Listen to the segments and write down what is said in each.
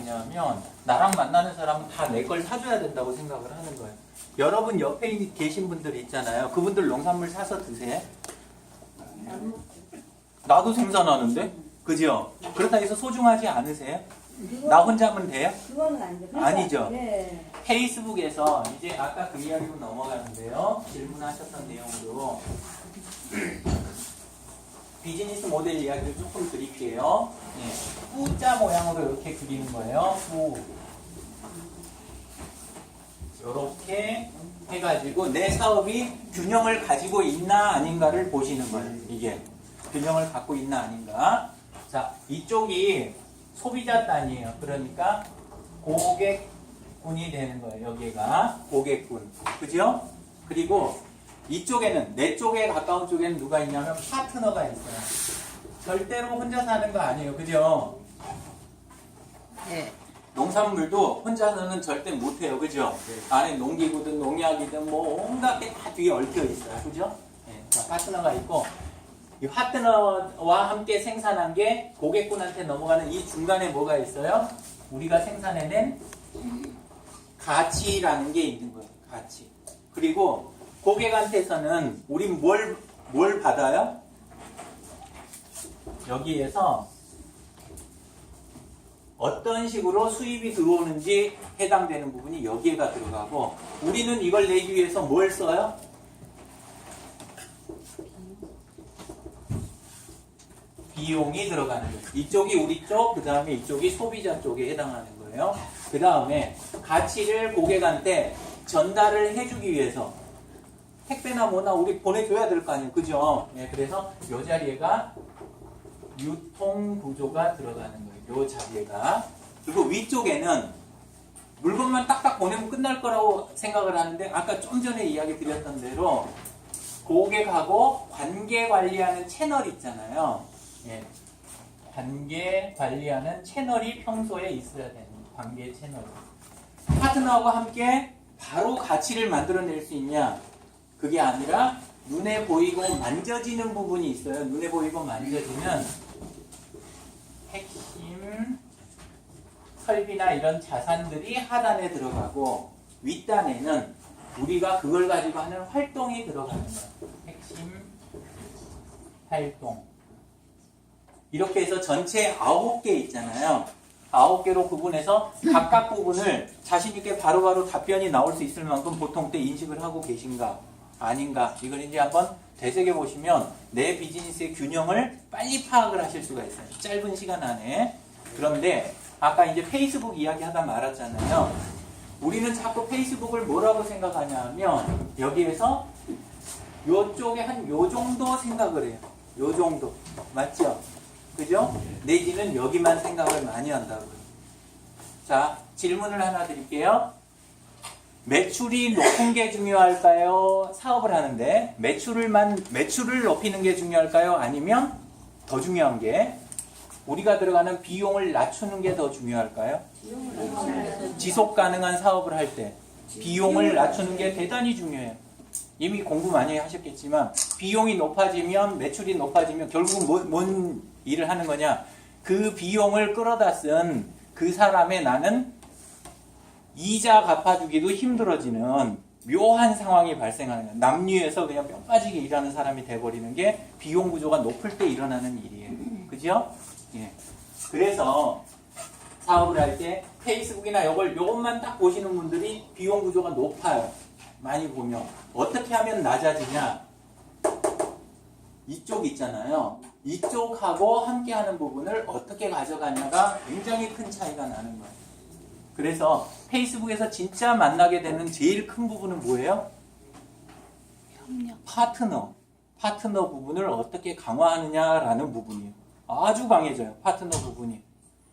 생각하냐면 나랑 만나는 사람은 다 내 걸 사줘야 된다고 생각을 하는 거예요. 여러분 옆에 계신 분들 있잖아요. 그분들 농산물 사서 드세요? 나도 생산하는데? 그죠? 그렇다 해서 소중하지 않으세요? 나 혼자 하면 돼요? 그거는 안 돼. 아니죠. 네. 페이스북에서 이제 아까 그 이야기로 넘어가는데요. 질문하셨던 내용으로 비즈니스 모델 이야기를 조금 드릴게요. 예. U자 모양으로 이렇게 그리는 거예요. U. 이렇게 해가지고 내 사업이 균형을 가지고 있나 아닌가를 보시는 거예요. 이게 균형을 갖고 있나 아닌가. 자, 이쪽이 소비자 단이에요. 그러니까 고객군이 되는 거예요. 여기가 고객군. 그죠? 그리고 이쪽에는 내 쪽에 가까운 쪽에는 누가 있냐면 파트너가 있어요. 절대로 혼자 사는 거 아니에요. 그죠? 네. 농산물도 혼자서는 절대 못해요. 그죠? 안에 농기구든 농약이든 뭐 온갖 게 다 뒤에 얽혀 있어요. 그죠? 네. 자, 파트너가 있고 이 파트너와 함께 생산한 게 고객군한테 넘어가는 이 중간에 뭐가 있어요? 우리가 생산해낸 가치라는 게 있는 거예요. 가치. 그리고 고객한테서는 우리 뭘 받아요? 여기에서 어떤 식으로 수입이 들어오는지 해당되는 부분이 여기에가 들어가고 우리는 이걸 내기 위해서 뭘 써요? 비용이 들어가는 거예요. 이쪽이 우리 쪽, 그 다음에 이쪽이 소비자 쪽에 해당하는 거예요. 그 다음에 가치를 고객한테 전달을 해주기 위해서 택배나 뭐나 우리 보내줘야 될 거 아니에요. 그죠? 네, 그래서 이 자리에가 유통 구조가 들어가는 거예요. 이 자리에가. 그리고 위쪽에는 물건만 딱딱 보내면 끝날 거라고 생각을 하는데 아까 좀 전에 이야기 드렸던 대로 고객하고 관계 관리하는 채널 있잖아요. 예. 관계 관리하는 채널이 평소에 있어야 되는 관계 채널. 파트너하고 함께 바로 가치를 만들어낼 수 있냐? 그게 아니라 눈에 보이고 만져지는 부분이 있어요. 눈에 보이고 만져지는 핵심 설비나 이런 자산들이 하단에 들어가고 윗단에는 우리가 그걸 가지고 하는 활동이 들어가는 거예요. 핵심 활동. 이렇게 해서 전체 9개 있잖아요. 9개로 구분해서 각각 부분을 자신있게 바로바로 답변이 나올 수 있을 만큼 보통 때 인식을 하고 계신가 아닌가 이걸 이제 한번 되새겨 보시면 내 비즈니스의 균형을 빨리 파악을 하실 수가 있어요. 짧은 시간 안에. 그런데 아까 이제 페이스북 이야기 하다 말았잖아요. 우리는 자꾸 페이스북을 뭐라고 생각하냐 하면 여기에서 요쪽에 한 요 정도 생각을 해요. 요 정도. 맞죠? 그죠? 내지는 여기만 생각을 많이 한다고요. 자, 질문을 하나 드릴게요. 매출이 높은 게 중요할까요? 사업을 하는데 매출을 높이는 게 중요할까요? 아니면 더 중요한 게 우리가 들어가는 비용을 낮추는 게 더 중요할까요? 지속 가능한 사업을 할 때 비용을 낮추는 게 대단히 중요해요. 이미 공부 많이 하셨겠지만 비용이 높아지면 매출이 높아지면 결국은 뭔 일을 하는 거냐? 그 비용을 끌어다 쓴 그 사람의 나는 이자 갚아주기도 힘들어지는 묘한 상황이 발생하는 거예요. 남류에서 그냥 뼈 빠지게 일하는 사람이 돼버리는 게 비용 구조가 높을 때 일어나는 일이에요. 그죠? 예. 그래서 사업을 할 때 페이스북이나 요것만 딱 보시는 분들이 비용 구조가 높아요. 많이 보면. 어떻게 하면 낮아지냐? 이쪽 있잖아요. 이쪽하고 함께하는 부분을 어떻게 가져가냐가 굉장히 큰 차이가 나는 거예요. 그래서 페이스북에서 진짜 만나게 되는 제일 큰 부분은 뭐예요? 협력. 파트너 부분을 어떻게 강화하느냐라는 부분이에요. 아주 강해져요. 파트너 부분이.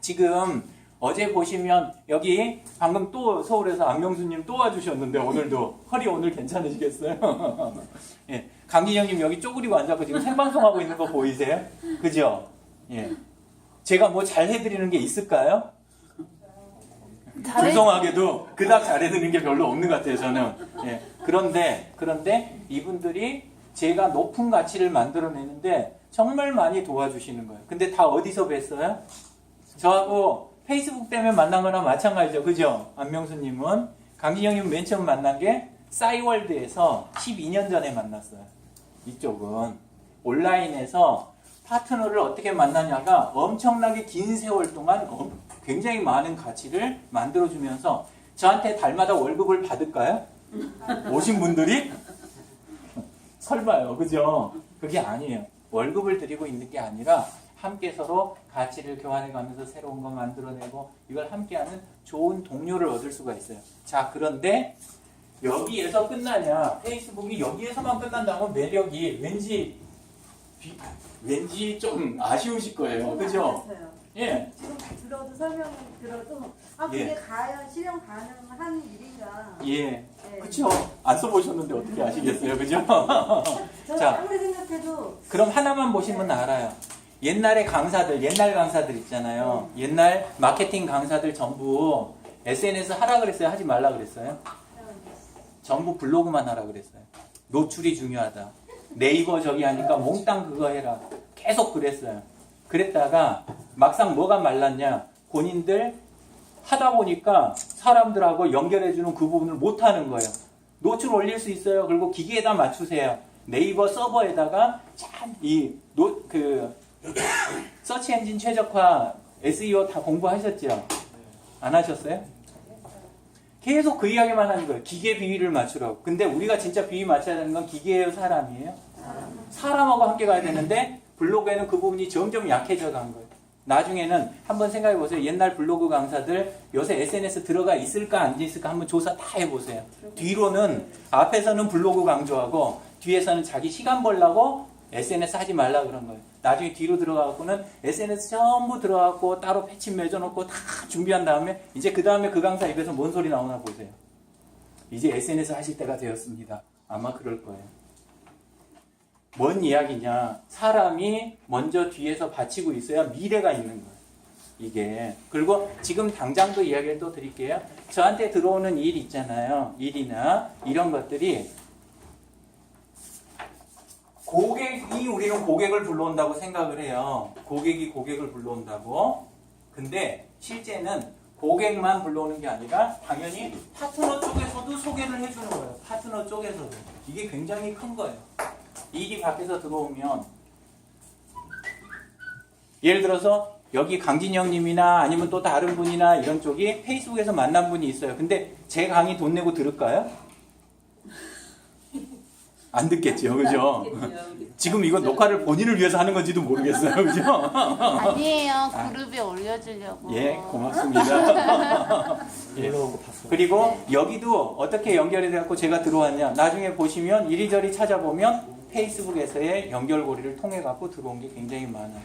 지금 어제 보시면 여기 방금 또 서울에서 안명수님 또 와주셨는데 오늘도 허리 오늘 괜찮으시겠어요? 예, 강진영님 여기 쪼그리고 앉아서 지금 생방송하고 있는 거 보이세요? 그죠? 예, 제가 뭐 잘해드리는 게 있을까요? 죄송하게도 그닥 잘해드리는 게 별로 없는 것 같아요. 저는. 예, 그런데 이분들이 제가 높은 가치를 만들어내는데 정말 많이 도와주시는 거예요. 근데 다 어디서 뵀어요? 저하고 페이스북 때문에 만난 거나 마찬가지죠. 그죠? 안명수님은. 강진영님은 맨 처음 만난 게 싸이월드에서 12년 전에 만났어요. 이쪽은. 온라인에서 파트너를 어떻게 만나냐가 엄청나게 긴 세월 동안 굉장히 많은 가치를 만들어주면서 저한테 달마다 월급을 받을까요? 오신 분들이? 설마요. 그죠? 그게 아니에요. 월급을 드리고 있는 게 아니라 함께 서로 가치를 교환해가면서 새로운 거 만들어내고 이걸 함께하는 좋은 동료를 얻을 수가 있어요. 자, 그런데 여기에서 끝나냐? 페이스북이 여기에서만 끝난다면 매력이 왠지 좀 아쉬우실 거예요. 그죠? 알았어요. 예. 지금 들어도 설명을 들어도 예. 그게 과연 실현 가능한 일인가? 예. 네. 그쵸? 안 써보셨는데 어떻게 아시겠어요? 그죠? 저는 자. 아무리 생각해도 그럼 하나만 보시면 알아요. 옛날 강사들 있잖아요. 옛날 마케팅 강사들 전부 SNS 하라 그랬어요? 하지 말라 그랬어요? 전부 블로그만 하라 그랬어요. 노출이 중요하다. 네이버 저기 하니까 몽땅 그거 해라. 계속 그랬어요. 그랬다가 막상 뭐가 말랐냐? 본인들 하다 보니까 사람들하고 연결해주는 그 부분을 못하는 거예요. 노출 올릴 수 있어요. 그리고 기기에다 맞추세요. 네이버 서버에다가 서치 엔진 최적화 SEO 다 공부하셨죠? 안 하셨어요? 계속 그 이야기만 하는 거예요. 기계 비위를 맞추라고. 근데 우리가 진짜 비위 맞춰야 되는 건 기계예요, 사람이에요? 사람하고 함께 가야 되는데 블로그에는 그 부분이 점점 약해져 간 거예요. 나중에는 한번 생각해 보세요. 옛날 블로그 강사들 요새 SNS 들어가 있을까 안 있을까 한번 조사 다 해보세요. 뒤로는 앞에서는 블로그 강조하고 뒤에서는 자기 시간 벌라고 SNS 하지 말라 그런 거예요. 나중에 뒤로 들어가고는 SNS 전부 들어가고 따로 패치 맺어놓고 다 준비한 다음에 이제 그 다음에 그 강사 입에서 뭔 소리 나오나 보세요. 이제 SNS 하실 때가 되었습니다. 아마 그럴 거예요. 뭔 이야기냐? 사람이 먼저 뒤에서 받치고 있어야 미래가 있는 거예요. 이게. 그리고 지금 당장도 이야기를 또 드릴게요. 저한테 들어오는 일 있잖아요. 일이나 이런 것들이 우리는 고객을 불러온다고 생각을 해요. 고객이 고객을 불러온다고. 근데 실제는 고객만 불러오는 게 아니라 당연히 파트너 쪽에서도 소개를 해주는 거예요. 파트너 쪽에서도. 이게 굉장히 큰 거예요. 일이 밖에서 들어오면 예를 들어서 여기 강진영님이나 아니면 또 다른 분이나 이런 쪽이 페이스북에서 만난 분이 있어요. 근데 제 강의 돈 내고 들을까요? 안 듣겠죠, 그죠? 지금 이거 녹화를 본인을 위해서 하는 건지도 모르겠어요, 그죠? 아니에요. 그룹에 올려주려고. 예, 고맙습니다. 예. 그리고 여기도 어떻게 연결이 돼갖고 제가 들어왔냐? 나중에 보시면 이리저리 찾아보면 페이스북에서의 연결고리를 통해 갖고 들어온 게 굉장히 많아요.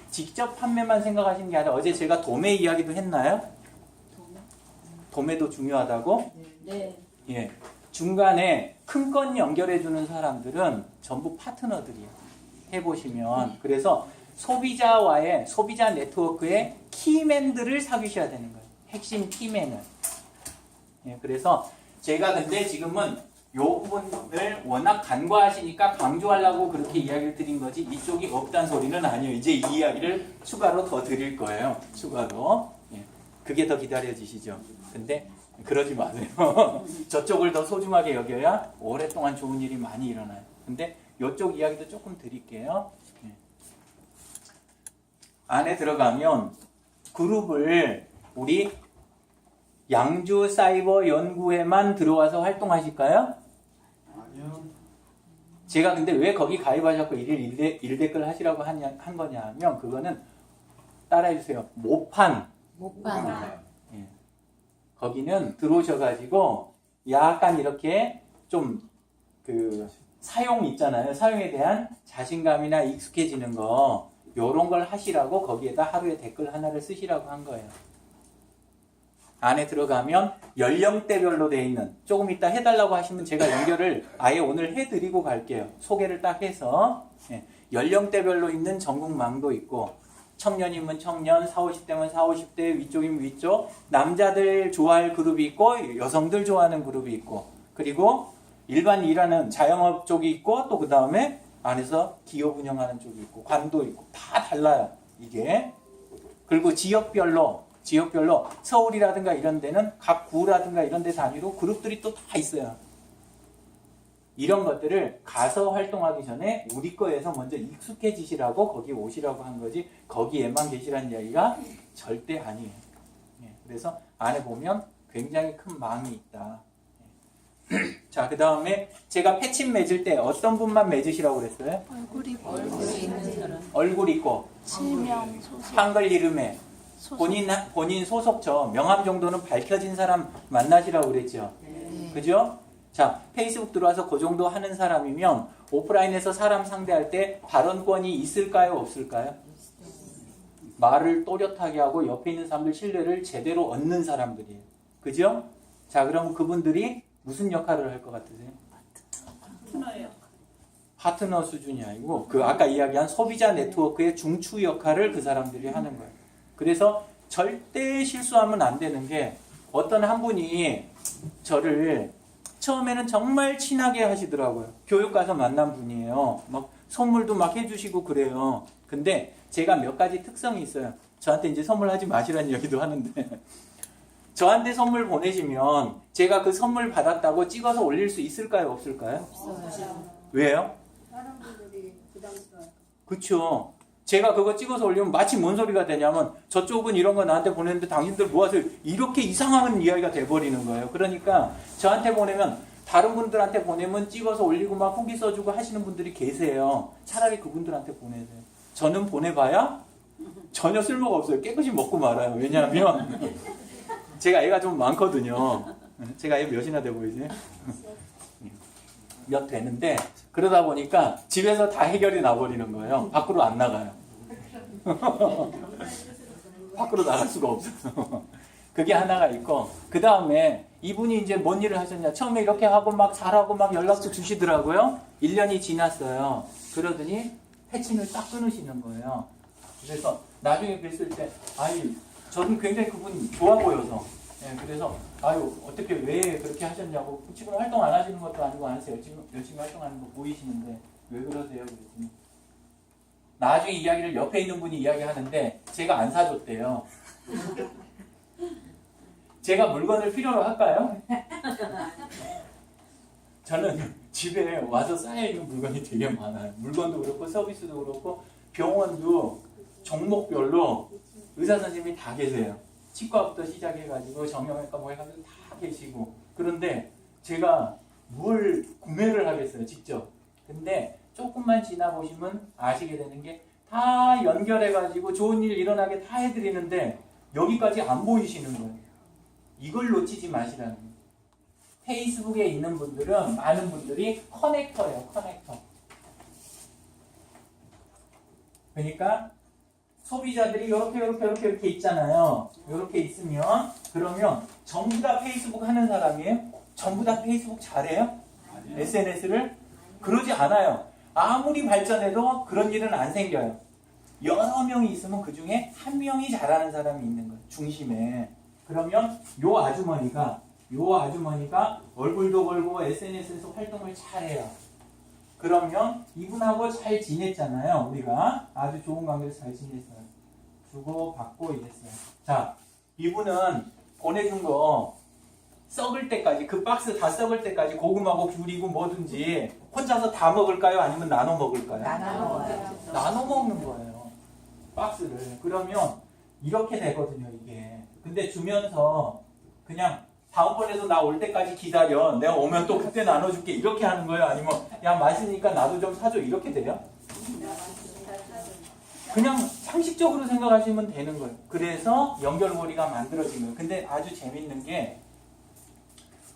직접 판매만 생각하시는 게 아니라 어제 제가 도매 이야기도 했나요? 도매도 중요하다고? 네. 예. 중간에 큰 건 연결해주는 사람들은 전부 파트너들이에요. 해보시면. 그래서 소비자와의 소비자 네트워크의 키맨들을 사귀셔야 되는 거예요. 핵심 키맨을. 예, 그래서 제가 근데 지금은 요 부분을 워낙 간과하시니까 강조하려고 그렇게 이야기를 드린 거지 이쪽이 없단 소리는 아니에요. 이제 이 이야기를 추가로 더 드릴 거예요. 추가로. 예, 그게 더 기다려지시죠. 근데 그러지 마세요. 저쪽을 더 소중하게 여겨야 오랫동안 좋은 일이 많이 일어나요. 근데 이쪽 이야기도 조금 드릴게요. 예. 안에 들어가면 그룹을 우리 양주 사이버 연구회만 들어와서 활동하실까요? 아니요. 제가 근데 왜 거기 가입하셔서 일 댓글 하시라고 한 거냐 하면 그거는 따라해주세요. 모판. 예. 거기는 들어오셔가지고 약간 이렇게 좀 그 사용 있잖아요. 사용에 대한 자신감이나 익숙해지는 거 요런 걸 하시라고 거기에다 하루에 댓글 하나를 쓰시라고 한 거예요. 안에 들어가면 연령대별로 돼 있는 조금 이따 해달라고 하시면 제가 연결을 아예 오늘 해드리고 갈게요. 소개를 딱 해서 예. 연령대별로 있는 전국망도 있고 청년이면 청년, 40, 50대면 40, 50대, 위쪽이면 위쪽 남자들 좋아할 그룹이 있고 여성들 좋아하는 그룹이 있고 그리고 일반 일하는 자영업 쪽이 있고 또 그 다음에 안에서 기업 운영하는 쪽이 있고 관도 있고 다 달라요. 이게. 그리고 지역별로 지역별로 서울이라든가 이런 데는 각 구라든가 이런 데 단위로 그룹들이 또 다 있어요. 이런 것들을 가서 활동하기 전에 우리 거에서 먼저 익숙해지시라고 거기 오시라고 한 거지 거기에만 계시라는 이야기가 절대 아니에요. 그래서 안에 보면 굉장히 큰 망이 있다. 자, 그 다음에 제가 패친 맺을 때 어떤 분만 맺으시라고 그랬어요? 얼굴 있고 실명 소속 한글 이름에 본인 소속처 명함 정도는 밝혀진 사람 만나시라고 그랬죠. 그죠? 자, 페이스북 들어와서 그 정도 하는 사람이면 오프라인에서 사람 상대할 때 발언권이 있을까요? 없을까요? 말을 또렷하게 하고 옆에 있는 사람들 신뢰를 제대로 얻는 사람들이에요. 그죠? 자, 그럼 그분들이 무슨 역할을 할 것 같으세요? 파트너 수준이 아니고 그 아까 이야기한 소비자 네트워크의 중추 역할을 그 사람들이 하는 거예요. 그래서 절대 실수하면 안 되는 게 어떤 한 분이 저를 처음에는 정말 친하게 하시더라고요. 교육 가서 만난 분이에요. 막 선물도 막 해주시고 그래요. 근데 제가 몇 가지 특성이 있어요. 저한테 이제 선물하지 마시라는 얘기도 하는데 저한테 선물 보내시면 제가 그 선물 받았다고 찍어서 올릴 수 있을까요? 없을까요? 없어요. 왜요? 다른 분들이 부담스러워요. 그쵸. 제가 그거 찍어서 올리면 마치 뭔 소리가 되냐면 저쪽은 이런 거 나한테 보냈는데 당신들 모아서 이렇게 이상한 이야기가 돼버리는 거예요. 그러니까 저한테 보내면 다른 분들한테 보내면 찍어서 올리고 막 후기 써주고 하시는 분들이 계세요. 차라리 그분들한테 보내세요. 저는 보내봐야 전혀 쓸모가 없어요. 깨끗이 먹고 말아요. 왜냐하면 제가 애가 좀 많거든요. 제가 애 몇이나 돼 보이세요? 몇 되는데 그러다 보니까 집에서 다 해결이 나버리는 거예요. 밖으로 안 나가요. 밖으로 나갈 수가 없어서 그게 하나가 있고 그 다음에 이분이 이제 뭔 일을 하셨냐 처음에 이렇게 하고 막 잘하고 막 연락도 주시더라고요. 1년이 지났어요. 그러더니 패친을 딱 끊으시는 거예요. 그래서 나중에 뵀을 때 아이 저는 굉장히 그분 좋아 보여서 그래서 아유 어떻게 왜 그렇게 하셨냐고 지금 활동 안 하시는 것도 아니고 안 하세요. 지금 열심히 활동하는 거 보이시는데 왜 그러세요? 그랬더니 나중에 이야기를 옆에 있는 분이 이야기하는데 제가 안 사줬대요. 제가 물건을 필요로 할까요? 저는 집에 와서 쌓여있는 물건이 되게 많아요. 물건도 그렇고 서비스도 그렇고 병원도 종목별로 의사 선생님이 다 계세요. 치과부터 시작해가지고 정형외과 뭐 해가지고 다 계시고 그런데 제가 뭘 구매를 하겠어요 직접. 근데 조금만 지나보시면 아시게 되는 게 다 연결해가지고 좋은 일 일어나게 다 해드리는데 여기까지 안 보이시는 거예요. 이걸 놓치지 마시라는 거예요. 페이스북에 있는 분들은 많은 분들이 커넥터예요. 커넥터. 그러니까 소비자들이 이렇게 있잖아요. 이렇게 있으면 그러면 전부 다 페이스북 하는 사람이에요? 전부 다 페이스북 잘해요? SNS를? 그러지 않아요. 아무리 발전해도 그런 일은 안 생겨요. 여러 명이 있으면 그 중에 한 명이 잘하는 사람이 있는 거예요. 중심에. 그러면 요 아주머니가 얼굴도 걸고 SNS에서 활동을 잘해요. 그러면 이분하고 잘 지냈잖아요. 우리가 아주 좋은 관계에서 잘 지냈어요. 주고 받고 이랬어요. 자, 이분은 보내준 거 썩을 때까지 그 박스 다 썩을 때까지 고구마고 귤이고 뭐든지 혼자서 다 먹을까요? 아니면 나눠 먹을까요? 나눠 먹는 거예요. 박스를. 그러면 이렇게 되거든요. 이게. 근데 주면서 그냥 다음번에도 나 올 때까지 기다려. 내가 오면 또 그때 나눠줄게. 이렇게 하는 거예요? 아니면 야 맛있으니까 나도 좀 사줘. 이렇게 돼요? 그냥 상식적으로 생각하시면 되는 거예요. 그래서 연결고리가 만들어진 거예요. 근데 아주 재밌는 게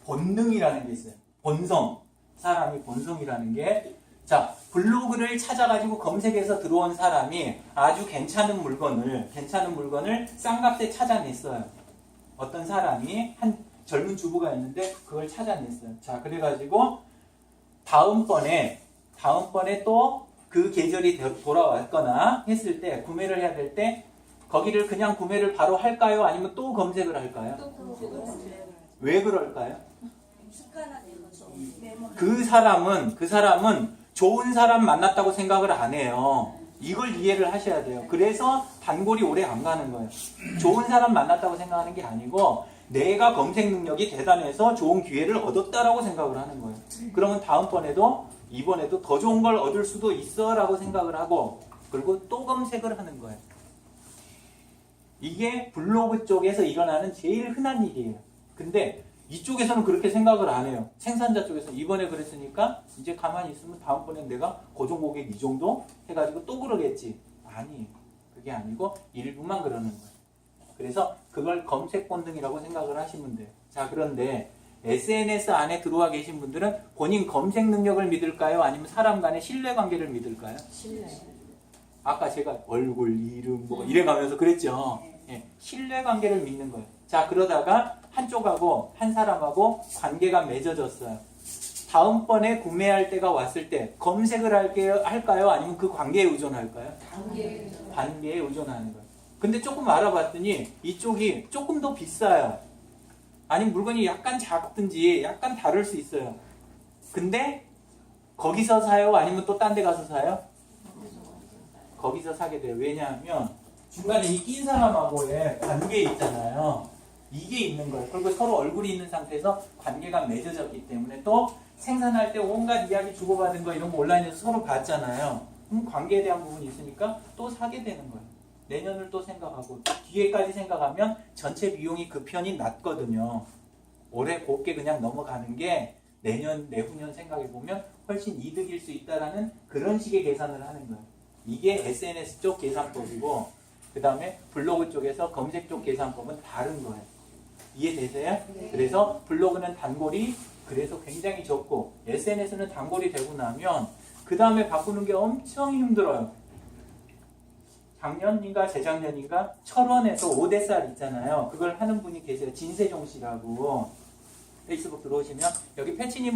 본능이라는 게 있어요. 본성. 사람이 본성이라는 게 자, 블로그를 찾아가지고 검색해서 들어온 사람이 아주 괜찮은 물건을 싼 값에 찾아냈어요. 어떤 사람이 한 젊은 주부가 있는데 그걸 찾아냈어요. 자, 그래가지고 다음번에 또 그 계절이 돌아왔거나 했을 때 구매를 해야 될 때 거기를 그냥 구매를 바로 할까요? 아니면 또 검색을 할까요? 왜 그럴까요? 그 사람은 좋은 사람 만났다고 생각을 안 해요. 이걸 이해를 하셔야 돼요. 그래서 단골이 오래 안 가는 거예요. 좋은 사람 만났다고 생각하는 게 아니고 내가 검색 능력이 대단해서 좋은 기회를 얻었다라고 생각을 하는 거예요. 그러면 다음번에도 이번에도 더 좋은 걸 얻을 수도 있어 라고 생각을 하고 그리고 또 검색을 하는 거예요. 이게 블로그 쪽에서 일어나는 제일 흔한 일이에요. 근데 이쪽에서는 그렇게 생각을 안 해요. 생산자 쪽에서 이번에 그랬으니까 이제 가만히 있으면 다음번엔 내가 고정 고객 이 정도 해가지고 또 그러겠지. 아니에요. 그게 아니고 일부만 그러는 거예요. 그래서 그걸 검색 본능이라고 생각을 하시면 돼요. 자, 그런데 SNS 안에 들어와 계신 분들은 본인 검색 능력을 믿을까요? 아니면 사람 간의 신뢰관계를 믿을까요? 신뢰. 아까 제가 얼굴, 이름 뭐 이래가면서 그랬죠. 예, 신뢰관계를 믿는 거예요. 자, 그러다가 한쪽하고 한 사람하고 관계가 맺어졌어요. 다음번에 구매할 때가 왔을 때 검색을 할까요? 아니면 그 관계에 의존할까요? 관계에 의존하는 거예요. 근데 조금 알아봤더니 이쪽이 조금 더 비싸요. 아니면 물건이 약간 작든지 약간 다를 수 있어요. 근데 거기서 사요? 아니면 또 딴 데 가서 사요? 거기서 사게 돼요. 왜냐하면 중간에 이 낀 사람하고의 관계 있잖아요. 이게 있는 거예요. 그리고 서로 얼굴이 있는 상태에서 관계가 맺어졌기 때문에 또 생산할 때 온갖 이야기 주고받은 거 이런 거 온라인에서 서로 봤잖아요. 관계에 대한 부분이 있으니까 또 사게 되는 거예요. 내년을 또 생각하고 뒤에까지 생각하면 전체 비용이 그 편이 낮거든요. 올해 곱게 그냥 넘어가는 게 내년, 내후년 생각해보면 훨씬 이득일 수 있다라는 그런 식의 계산을 하는 거예요. 이게 SNS 쪽 계산법이고 그 다음에 블로그 쪽에서 검색 쪽 계산법은 다른 거예요. 이해되세요? 네. 그래서 블로그는 단골이 그래서 굉장히 적고 SNS는 단골이 되고 나면 그 다음에 바꾸는 게 엄청 힘들어요. 작년인가 재작년인가 철원에서 5대쌀 있잖아요. 그걸 하는 분이 계세요. 진세종 씨라고. 페이스북 들어오시면 여기 패치님